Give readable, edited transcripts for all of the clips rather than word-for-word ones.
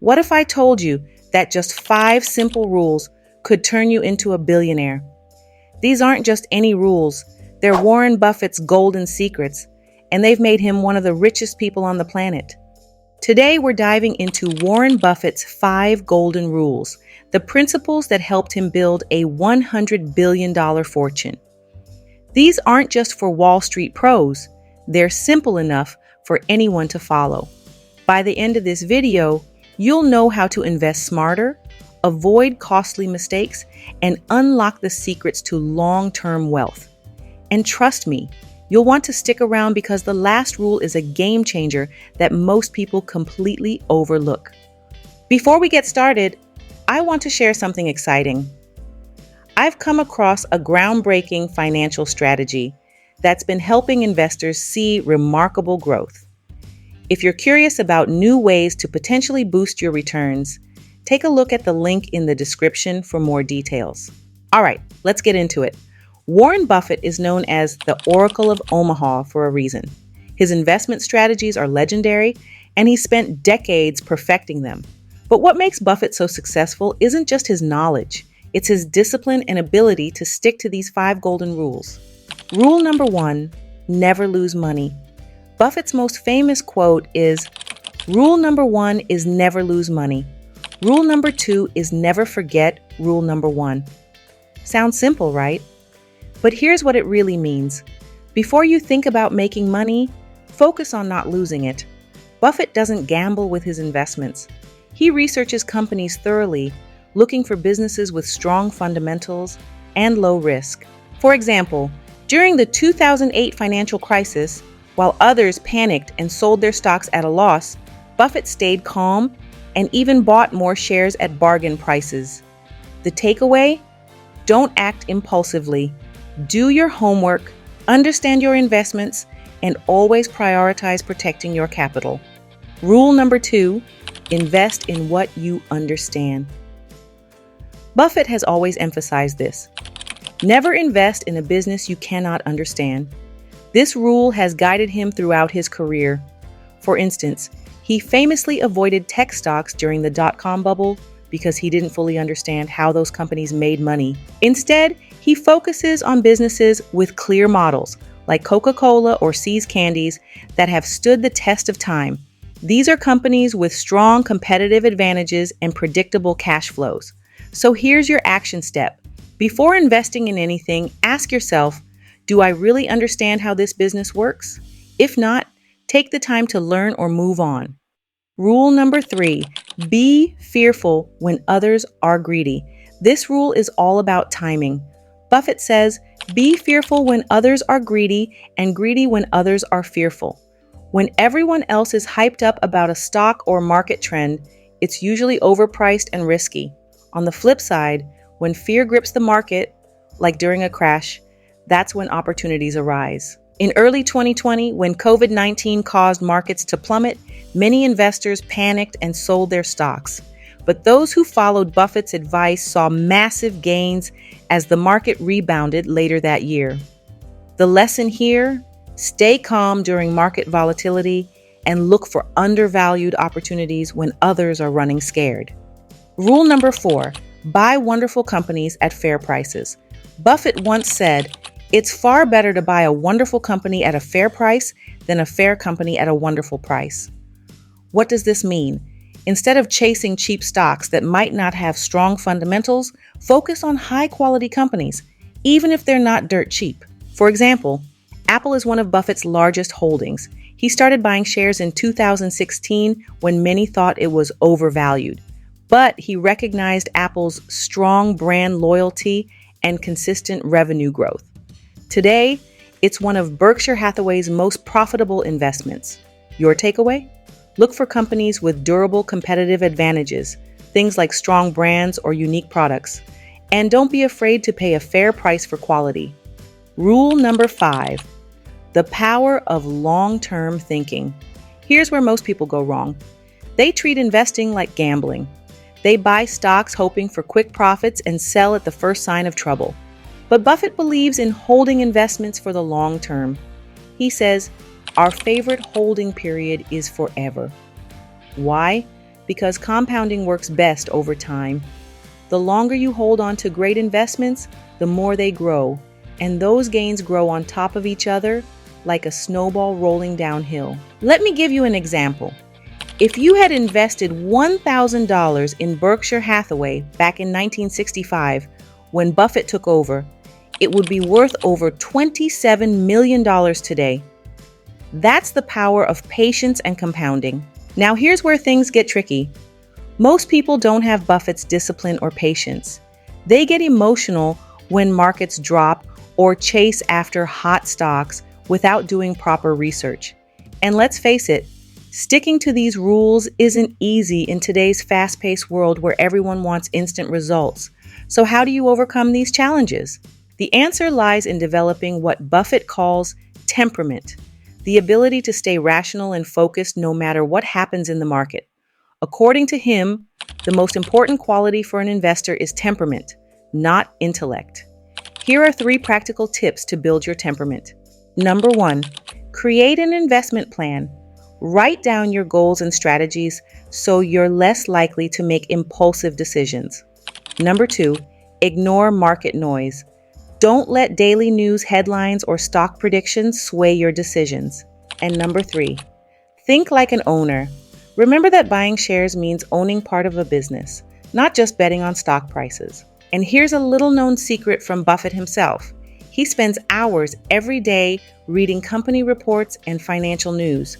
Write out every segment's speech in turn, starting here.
What if I told you that just 5 simple rules could turn you into a billionaire? These aren't just any rules, they're Warren Buffett's golden secrets, and they've made him one of the richest people on the planet. Today, we're diving into Warren Buffett's 5 golden rules, the principles that helped him build a $100 billion fortune. These aren't just for Wall Street pros, they're simple enough for anyone to follow. By the end of this video, you'll know how to invest smarter, avoid costly mistakes, and unlock the secrets to long-term wealth. And trust me, you'll want to stick around because the last rule is a game changer that most people completely overlook. Before we get started, I want to share something exciting. I've come across a groundbreaking financial strategy that's been helping investors see remarkable growth. If you're curious about new ways to potentially boost your returns, take a look at the link in the description for more details. All right, let's get into it. Warren Buffett is known as the Oracle of Omaha for a reason. His investment strategies are legendary, and he spent decades perfecting them. But what makes Buffett so successful isn't just his knowledge, it's his discipline and ability to stick to these 5 golden rules. Rule number 1, never lose money. Buffett's most famous quote is, "Rule number 1 is never lose money. Rule number 2 is never forget rule number 1." Sounds simple, right? But here's what it really means. Before you think about making money, focus on not losing it. Buffett doesn't gamble with his investments. He researches companies thoroughly, looking for businesses with strong fundamentals and low risk. For example, during the 2008 financial crisis, while others panicked and sold their stocks at a loss, Buffett stayed calm and even bought more shares at bargain prices. The takeaway? Don't act impulsively. Do your homework, understand your investments, and always prioritize protecting your capital. Rule number 2, invest in what you understand. Buffett has always emphasized this. Never invest in a business you cannot understand. This rule has guided him throughout his career. For instance, he famously avoided tech stocks during the dot-com bubble because he didn't fully understand how those companies made money. Instead, he focuses on businesses with clear models, like Coca-Cola or See's Candies, that have stood the test of time. These are companies with strong competitive advantages and predictable cash flows. So here's your action step. Before investing in anything, ask yourself, do I really understand how this business works? If not, take the time to learn or move on. Rule number 3, be fearful when others are greedy. This rule is all about timing. Buffett says, be fearful when others are greedy and greedy when others are fearful. When everyone else is hyped up about a stock or market trend, it's usually overpriced and risky. On the flip side, when fear grips the market, like during a crash, that's when opportunities arise. In early 2020, when COVID-19 caused markets to plummet, many investors panicked and sold their stocks. But those who followed Buffett's advice saw massive gains as the market rebounded later that year. The lesson here, stay calm during market volatility and look for undervalued opportunities when others are running scared. Rule number 4, buy wonderful companies at fair prices. Buffett once said, "It's far better to buy a wonderful company at a fair price than a fair company at a wonderful price." What does this mean? Instead of chasing cheap stocks that might not have strong fundamentals, focus on high-quality companies, even if they're not dirt cheap. For example, Apple is one of Buffett's largest holdings. He started buying shares in 2016 when many thought it was overvalued. But he recognized Apple's strong brand loyalty and consistent revenue growth. Today, it's one of Berkshire Hathaway's most profitable investments. Your takeaway? Look for companies with durable competitive advantages, things like strong brands or unique products. And don't be afraid to pay a fair price for quality. Rule number 5, the power of long-term thinking. Here's where most people go wrong. They treat investing like gambling. They buy stocks hoping for quick profits and sell at the first sign of trouble. But Buffett believes in holding investments for the long term. He says, our favorite holding period is forever. Why? because compounding works best over time. The longer you hold on to great investments, the more they grow, and those gains grow on top of each other like a snowball rolling downhill. Let me give you an example. If you had invested $1,000 in Berkshire Hathaway back in 1965, when Buffett took over, it would be worth over $27 million today. That's the power of patience and compounding. Now here's where things get tricky. Most people don't have Buffett's discipline or patience. They get emotional when markets drop or chase after hot stocks without doing proper research. And let's face it, sticking to these rules isn't easy in today's fast-paced world where everyone wants instant results. So how do you overcome these challenges? The answer lies in developing what Buffett calls temperament, the ability to stay rational and focused no matter what happens in the market. According to him, the most important quality for an investor is temperament, not intellect. Here are 3 practical tips to build your temperament. Number 1, create an investment plan. Write down your goals and strategies so you're less likely to make impulsive decisions. Number 2, ignore market noise. Don't let daily news headlines or stock predictions sway your decisions. And number 3, think like an owner. Remember that buying shares means owning part of a business, not just betting on stock prices. And here's a little-known secret from Buffett himself. He spends hours every day reading company reports and financial news.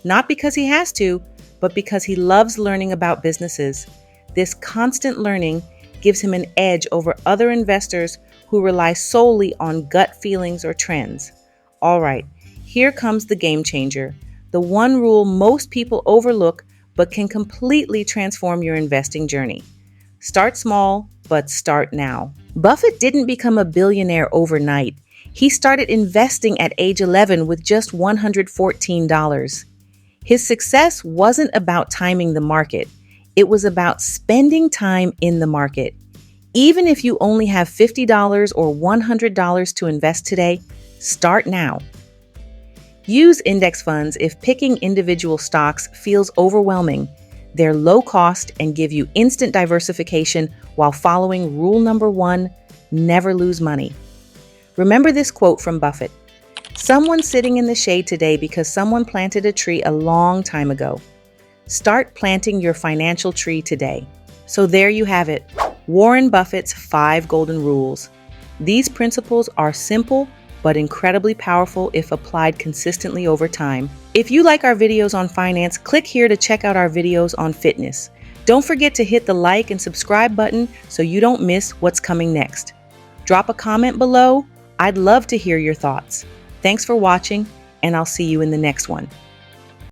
Not because he has to, but because he loves learning about businesses. This constant learning gives him an edge over other investors who rely solely on gut feelings or trends. All right, here comes the game changer. The one rule most people overlook but can completely transform your investing journey. Start small, but start now. Buffett didn't become a billionaire overnight. He started investing at age 11 with just $114. His success wasn't about timing the market. It was about spending time in the market. Even if you only have $50 or $100 to invest today, start now. Use index funds if picking individual stocks feels overwhelming. They're low cost and give you instant diversification while following rule number 1, never lose money. Remember this quote from Buffett. Someone's sitting in the shade today because someone planted a tree a long time ago. Start planting your financial tree today. So there you have it, Warren Buffett's 5 golden rules. These principles are simple but incredibly powerful if applied consistently over time. If you like our videos on finance, click here to check out our videos on fitness. Don't forget to hit the like and subscribe button so you don't miss what's coming next. Drop a comment below. I'd love to hear your thoughts. Thanks for watching, and I'll see you in the next one.